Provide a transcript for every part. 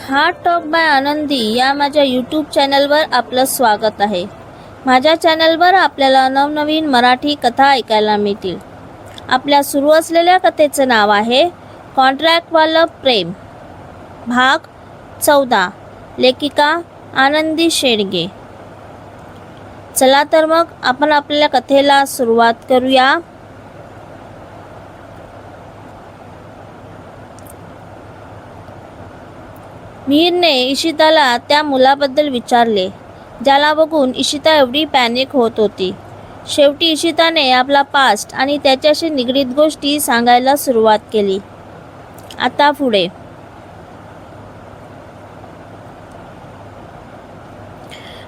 Heart talk bye आनंदी या माझ्या यूट्यूब चॅनलवर आपलं स्वागत आहे. माझ्या चॅनलवर आपल्याला नवनवीन मराठी कथा ऐकायला मिळतील. आपल्या सुरू असलेल्या कथेचं नाव आहे कॉन्ट्रॅक्टवालं प्रेम, भाग 14. लेखिका आनंदी शेडगे. चला तर मग आपण आपल्या कथेला सुरुवात करूया. मिहीरने इशिताला त्या मुलाबद्दल विचारले, ज्याला बघून इशिता एवढी पॅनिक होत होती. शेवटी इशिताने आपला पास्ट आणि त्याच्याशी निगडीत गोष्टी सांगायला सुरुवात केली. आता पुढे.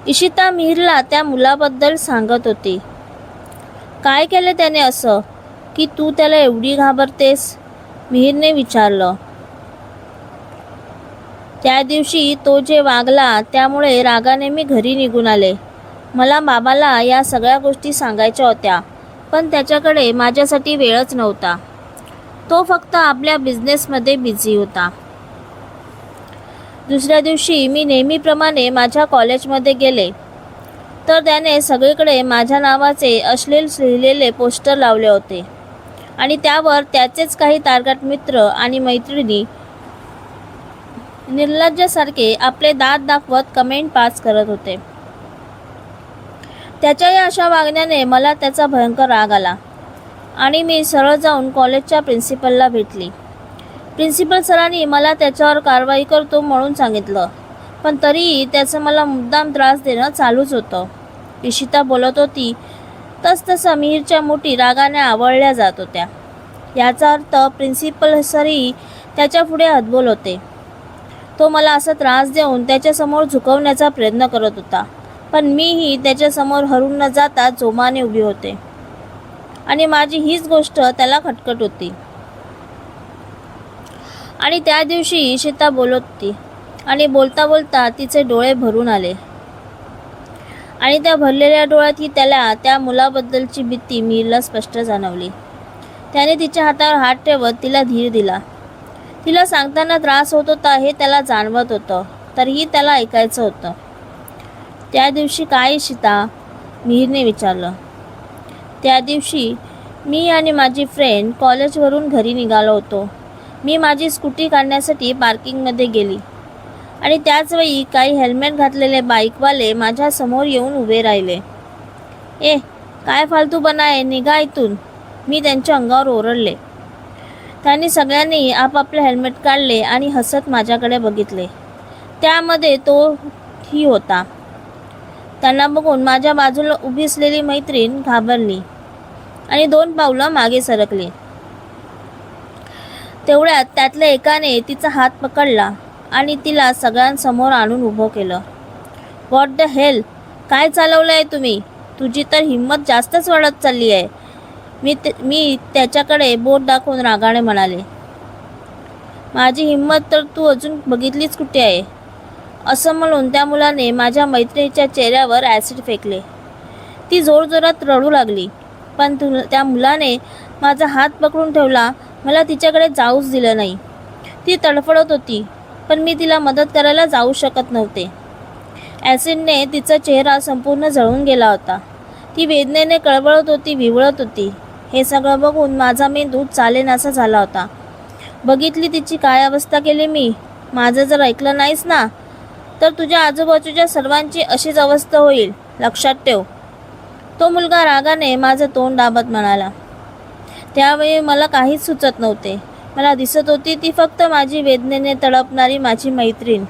इशिता मिहीरला त्या मुलाबद्दल सांगत होती. काय केलं त्याने असं की तू त्याला एवढी घाबरतेस? मिहीरने विचारलं. त्या दिवशी तो जे वागला त्यामुळे रागाने मी घरी निघून आले. मला बाबाला या सगळ्या गोष्टी सांगायच्या होत्या, पण त्याच्याकडे माझ्यासाठी वेळच नव्हता. तो फक्त आपल्या बिझनेसमध्ये बिझी होता. दुसऱ्या दिवशी मी नेहमीप्रमाणे माझ्या कॉलेजमध्ये गेले तर त्याने सगळीकडे माझ्या नावाचे अश्लील लिहिलेले पोस्टर लावले होते आणि त्यावर त्याचेच काही तारगट मित्र आणि मैत्रिणी निर्लज्जासारखे आपले दात दाखवत कमेंट पास करत होते. त्याच्या या अशा वागण्याने मला त्याचा भयंकर राग आला आणि मी सरळ जाऊन कॉलेजच्या प्रिन्सिपलला भेटली. प्रिन्सिपल सरांनी मला त्याच्यावर कारवाई करतो म्हणून सांगितलं, पण तरीही त्याचं मला मुद्दाम त्रास देणं चालूच होतं. इशिता बोलत होती तसतसा मिहीरच्या मुठी रागाने आवळल्या जात होत्या. याचा अर्थ प्रिन्सिपल सरही त्याच्या पुढे हतबल होते. तो मला असा त्रास देऊन त्याच्यासमोर झुकवण्याचा प्रयत्न करत होता, पण मीही त्याच्यासमोर हरून न जाता जोमाने उभी होते आणि माझी हीच गोष्ट त्याला खटकत होती. आणि त्या दिवशी इशिता बोलत होती आणि बोलता बोलता तिचे डोळे भरून आले आणि त्या भरलेल्या डोळ्यातही त्याला त्या मुलाबद्दलची भीती मिहीरला स्पष्ट जाणवली. त्याने तिच्या हातावर हात ठेवत तिला धीर दिला. तिला सांगताना त्रास होत होता हे त्याला जाणवत होतं, तरीही त्याला ऐकायचं होतं. त्या दिवशी काय इशिता? मिहीरने विचारलं. त्या दिवशी मी आणि माझी फ्रेंड कॉलेजवरून घरी निघालो होतो. मी माझी स्कूटी काढण्यासाठी पार्किंगमध्ये गेली आणि त्याचवेळी काही हेल्मेट घातलेले बाईकवाले माझ्यासमोर येऊन उभे राहिले. काय फालतूपणा आहे, निघा इथून, मी त्यांच्या अंगावर ओरडले. त्यांनी सगळ्यांनी आपापले हेल्मेट काढले आणि हसत माझ्याकडे बघितले. त्यामध्ये तोही होता. त्यांना बघून माझ्या बाजूला उभी असलेली मैत्रीण घाबरली आणि 2 पावलं मागे सरकली. तेवढ्यात त्यातल्या एकाने तिचा हात पकडला आणि तिला सगळ्यांसमोर आणून उभं केलं. व्हॉट द हेल, काय चालवलं आहे तुम्ही? तुझी तर हिंमत जास्तच वाढत चालली आहे. मी त्याच्याकडे बोट दाखवून रागाने म्हणाले. माझी हिंमत तर तू अजून बघितलीच कुठे आहे? असं म्हणून त्या मुलाने माझ्या मैत्रिणीच्या चेहऱ्यावर ॲसिड फेकले. ती जोरजोरात रडू लागली, पण त्या मुलाने माझा हात पकडून ठेवला. मला तिच्याकडे जाऊच दिलं नाही. ती तडफडत होती, पण मी तिला मदत करायला जाऊ शकत नव्हते. ॲसिडने तिचा चेहरा संपूर्ण जळून गेला होता. ती वेदनेने कळवळत होती, विवळत होती. हे सगळं बघून माझा मेंदू चालेनासा झाला होता. बघितली तिची काय अवस्था केली मी. माझं जर ऐकलं नाहीस ना, तर तुझ्या आजूबाजूच्या सर्वांची अशीच अवस्था होईल, लक्षात ठेव. तो मुलगा रागाने माझं तोंड दाबत म्हणाला. त्यावेळी मला काहीच सुचत नव्हते. मला दिसत होती ती फक्त माझी वेदनेने तडपणारी माझी मैत्रीण,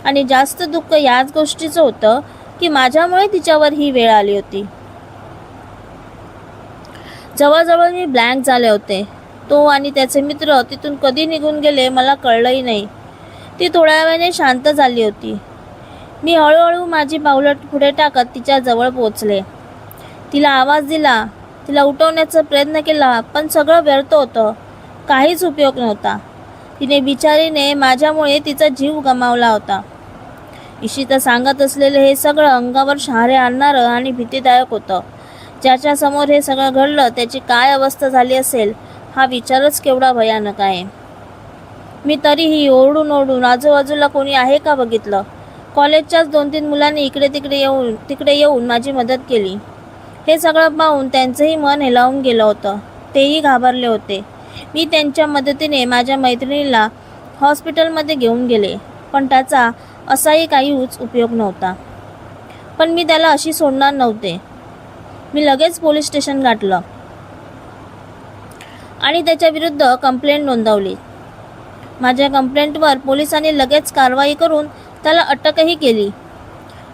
आणि जास्त दुःख याच गोष्टीचं होतं की माझ्यामुळे तिच्यावर ही वेळ आली होती. जवळजवळ मी ब्लँक झाले होते. तो आणि त्याचे मित्र तिथून कधी निघून गेले मला कळलंही नाही. ती थोड्या वेळाने शांत झाली होती. मी हळूहळू माझी पावलं पुढे टाकत तिच्या जवळ पोचले. तिला आवाज दिला, तिला उठवण्याचा प्रयत्न केला, पण सगळं व्यर्थ होतं. काहीच उपयोग नव्हता. तिने बिचारीने माझ्यामुळे तिचा जीव गमावला होता. इशिता सांगत असलेले हे सगळं अंगावर शहारे आणणारं आणि भीतीदायक होतं. ज्याच्यासमोर हे सगळं घडलं त्याची काय अवस्था झाली असेल हा विचारच केवढा भयानक आहे. मी तरीही ओरडून ओरडून आजूबाजूला कोणी आहे का बघितलं. कॉलेजच्याच 2-3 मुलांनी तिकडे येऊन माझी मदत केली. हे सगळं पाहून त्यांचंही मन हेलावून गेलं होतं. तेही घाबरले होते. मी त्यांच्या मदतीने माझ्या मैत्रिणीला हॉस्पिटलमध्ये घेऊन गेले, पण त्याचा असाही काहीच उपयोग नव्हता. पण मी त्याला अशी सोडणार नव्हते. मी लगेच पोलीस स्टेशन गाठलं आणि त्याच्याविरुद्ध कंप्लेंट नोंदवली. माझ्या कंप्लेंटवर पोलिसांनी लगेच कारवाई करून त्याला अटकही केली.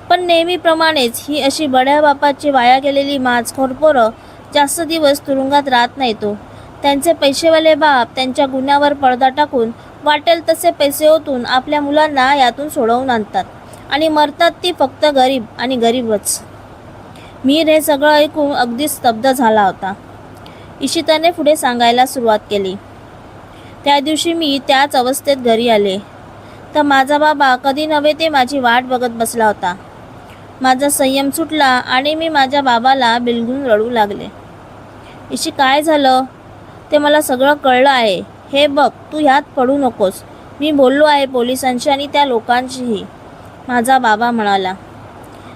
पण नेहमीप्रमाणेच ही अशी बड्या बापाची वाया गेलेली माजखोर पोरं जास्त दिवस तुरुंगात राहत नाहीत. त्यांचे पैसेवाले बाप त्यांच्या गुन्ह्यावर पडदा टाकून वाटेल तसे पैसे ओतून आपल्या मुलांना यातून सोडवून आणतात आणि मरतात ती फक्त गरीब आणि गरीबच. मीर हे सगळं ऐकून अगदी स्तब्ध झाला होता. इशिताने पुढे सांगायला सुरुवात केली. त्या दिवशी मी त्याच अवस्थेत घरी आले तर माझा बाबा कधी नव्हे ते माझी वाट बघत बसला होता. माझा संयम सुटला आणि मी माझ्या बाबाला बिलगून रडू लागले. इशी, काय झालं ते मला सगळं कळलं आहे. हे बघ, तू ह्यात पडू नकोस. मी बोललो आहे पोलिसांशी आणि त्या लोकांशीही, माझा बाबा म्हणाला.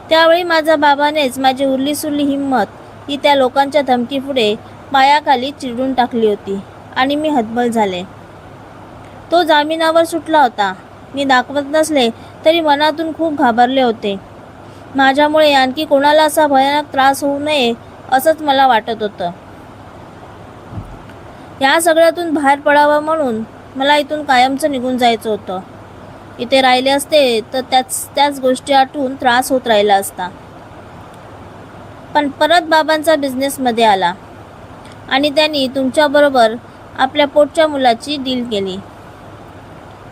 त्यावेळी माझ्या बाबानेच माझी उरलीसुरली हिंमत ही त्या लोकांच्या धमकीपुढे पायाखाली चिरडून टाकली होती आणि मी हतबल झाले. तो जामिनावर सुटला होता. मी दाखवत नसले तरी मनातून खूप घाबरले होते. माझ्यामुळे आणखी कोणाला असा भयानक त्रास होऊ नये असंच मला वाटत होतं. या सगळ्यातून बाहेर पडावं म्हणून मला इथून कायमचं निघून जायचं होतं. इथे राहिले असते तर त्याच गोष्टी आठवून त्रास होत राहिला असता. पण परत बाबांचा बिझनेसमध्ये आला आणि त्यांनी तुमच्याबरोबर आपल्या पोटच्या मुलाची डील केली.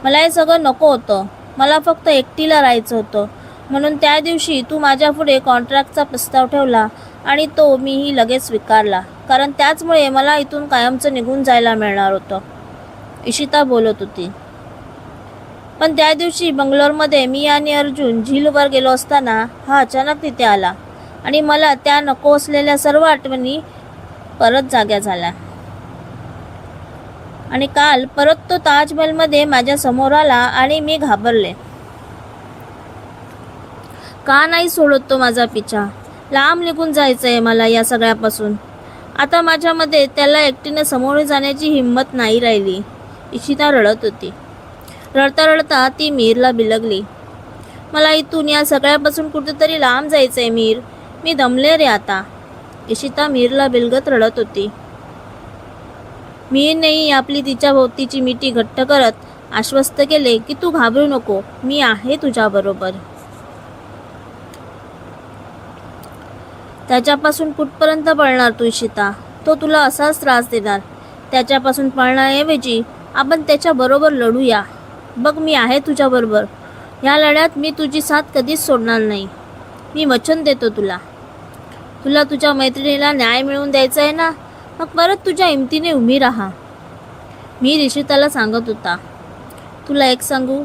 मला हे सगळं नको होतं. मला फक्त एकटीला राहायचं होतं. म्हणून त्या दिवशी तू माझ्यापुढे कॉन्ट्रॅक्टचा प्रस्ताव ठेवला आणि तो मीही लगेच स्वीकारला, कारण त्याचमुळे मला इथून कायमचं निघून जायला मिळणार होतं. इशिता बोलत होती. पण त्या दिवशी बंगलोरमध्ये मी आणि अर्जुन झीलवर गेलो असताना हा अचानक तिथे आला आणि मला त्या नको असलेल्या सर्व आठवणी परत जाग्या झाल्या. आणि काल परत तो ताजमहलमध्ये माझ्या समोर आला आणि मी घाबरले. का नाही सोडत तो माझा पिछा? लांब निघून जायचंय मला या सगळ्यापासून. आता माझ्यामध्ये त्याला एकटीने समोर जाण्याची हिंमत नाही राहिली. इशिता रडत होती. रडता रडता ती मीरला बिलगली. मला इथून या सगळ्यापासून कुठेतरी लांब जायचंय मीर. मी दमले रे आता. इशिता मीरला बिलगत रडत होती. मीरनेही आपली तिच्या भोवतीची मिठी घट्ट करत आश्वस्त केले की तू घाबरू नको, मी आहे तुझ्याबरोबर. त्याच्यापासून कुठपर्यंत पळणार तू इशिता? तो तुला असाच त्रास देणार. त्याच्यापासून पळण्याऐवजी आपण त्याच्याबरोबर लढूया. बघ, मी आहे तुझ्याबरोबर. या लढ्यात मी तुझी साथ कधीच सोडणार नाही. मी वचन देतो तुला. तुला तुझ्या मैत्रिणीला न्याय मिळवून द्यायचा आहे ना, मग परत तुझ्या हिमतीने उभी राहा. मी इशिताला सांगत होता. तुला एक सांगू,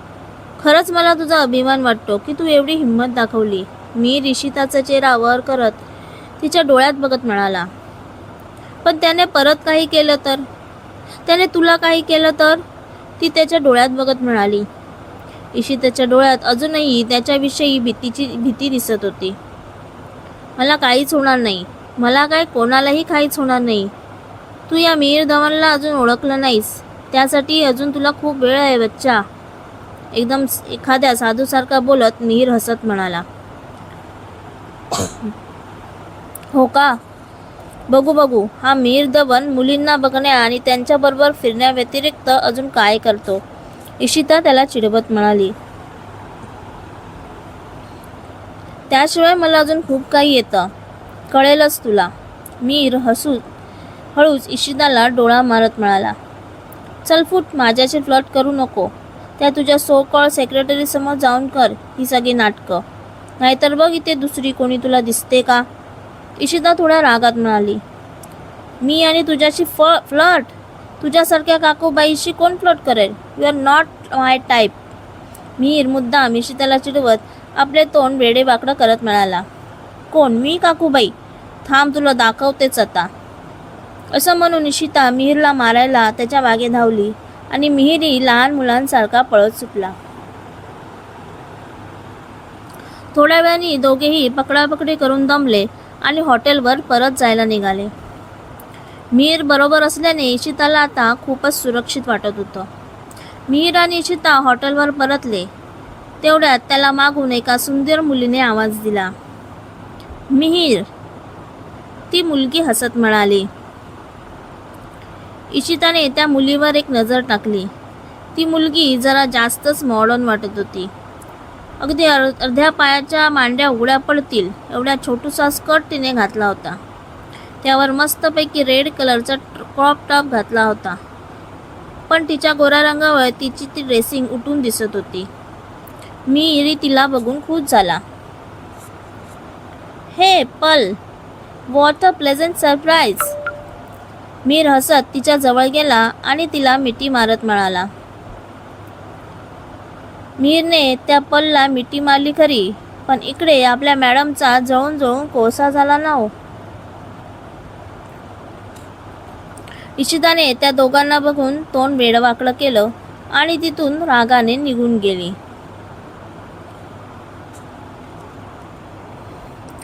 खरंच मला तुझा अभिमान वाटतो की तू एवढी हिंमत दाखवली. मी इशिताचा चेहरा वर करत तिच्या डोळ्यात बघत म्हणाला. पण त्याने परत काही केलं तर? त्याने तुला काही केलं तर? ती त्याच्या डोळ्यात बघत म्हणाली. इशिताच्या डोळ्यात अजूनही त्याच्याविषयी भीती दिसत होती. मला काहीच होणार नाही. मला काय कोणालाही काहीच होणार नाही. तू या मीर धवनला अजून ओळखलं नाहीस. त्यासाठी अजून तुला खूप वेळ आहे बच्चा. एकदम एखाद्या साधूसारखा बोलत मीर हसत म्हणाला. हो का? बघू हा मीर धवन मुलींना बघण्या आणि त्यांच्याबरोबर फिरण्याव्यतिरिक्त अजून काय करतो? इशिता त्याला चिडवत म्हणाली. त्याशिवाय मला अजून खूप काही येतं, कळेलच तुला. मीर हळूच इशिताला डोळा मारत म्हणाला. चल फुट, माझ्याशी फ्लर्ट करू नको. त्या तुझ्या सो कॉल्ड सेक्रेटरी समोर जाऊन कर ही सगळी नाटकं. नाहीतर बघ इथे दुसरी कोणी तुला दिसते का? इशिता थोड्या रागात म्हणाली. मी आणि तुझ्याशी फ्लर्ट? तुझ्यासारख्या काकूबाईशी कोण फ्लर्ट करेल? You are not my type. Mir मुद्दाम इशिताला चिडवत आपले तोंड वेडेवाकडं करत म्हणाला. कोण? मी काकूबाई? थांब, तुला दाखवतेच आता. असं म्हणून इशिता मीरला मारायला त्याच्या मागे धावली आणि मिहिरही लहान मुलांसारखा पळत सुटला. थोड्या वेळाने दोघेही पकडापकडी करून दमले आणि हॉटेलवर परत जायला निघाले. मिहिर बरोबर असल्याने इशिताला आता खूपच सुरक्षित वाटत होतं. मिहिर आणि इशिता हॉटेलवर परतले. तेवढ्यात त्याला मागून एका सुंदर मुलीने आवाज दिला. मिहिर, ती मुलगी हसत म्हणाली. इशिताने त्या मुलीवर एक नजर टाकली. ती मुलगी जरा जास्तच मॉडर्न वाटत होती. अगदी अर्ध्या पायाच्या मांड्या उघड्या पडतील एवढा छोटूसा स्कर्ट तिने घातला होता. त्यावर मस्तपैकी रेड कलरचा क्रॉप टॉप घातला होता. पण तिच्या गोऱ्या रंगावर तिची ती ड्रेसिंग उठून दिसत होती. मिहिर तिला बघून खुश झाला. हे पल, what a pleasant surprise. Mihir हसत तिच्या जवळ गेला आणि तिला मिठी मारत म्हणाला. मिहिरने त्या पलला मिठी मारली खरी, पण इकडे आपल्या मॅडमचा जळून जळून कोळसा झाला ना हो. इशिताने त्या दोघांना बघून तोंड वेडवाकडं केलं आणि तिथून रागाने निघून गेली.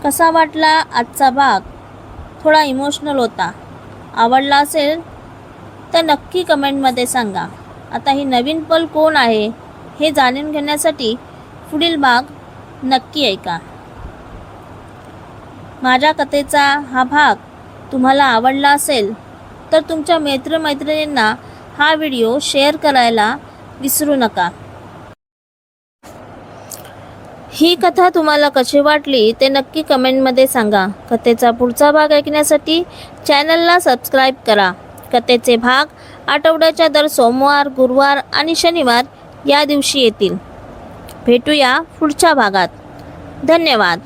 कसा वाटला आजचा भाग? थोडा इमोशनल होता. आवडला असेल तर नक्की कमेंटमध्ये सांगा. आता ही नवीन पल कोण आहे हे जाणून घेण्यासाठी पुढील भाग नक्की ऐका. माझ्या कथेचा हा भाग तुम्हाला आवडला असेल तर तुमच्या मित्रमैत्रिणींना हा व्हिडिओ शेअर करायला विसरू नका. ही कथा तुम्हाला कशी वाटली ते नक्की कमेंटमध्ये सांगा. कथेचा पुढचा भाग ऐकण्यासाठी चॅनलला सबस्क्राईब करा. कथेचे भाग आठवड्याच्या दर सोमवार, गुरुवार आणि शनिवार या दिवशी येतील. भेटूया पुढच्या भागात. धन्यवाद.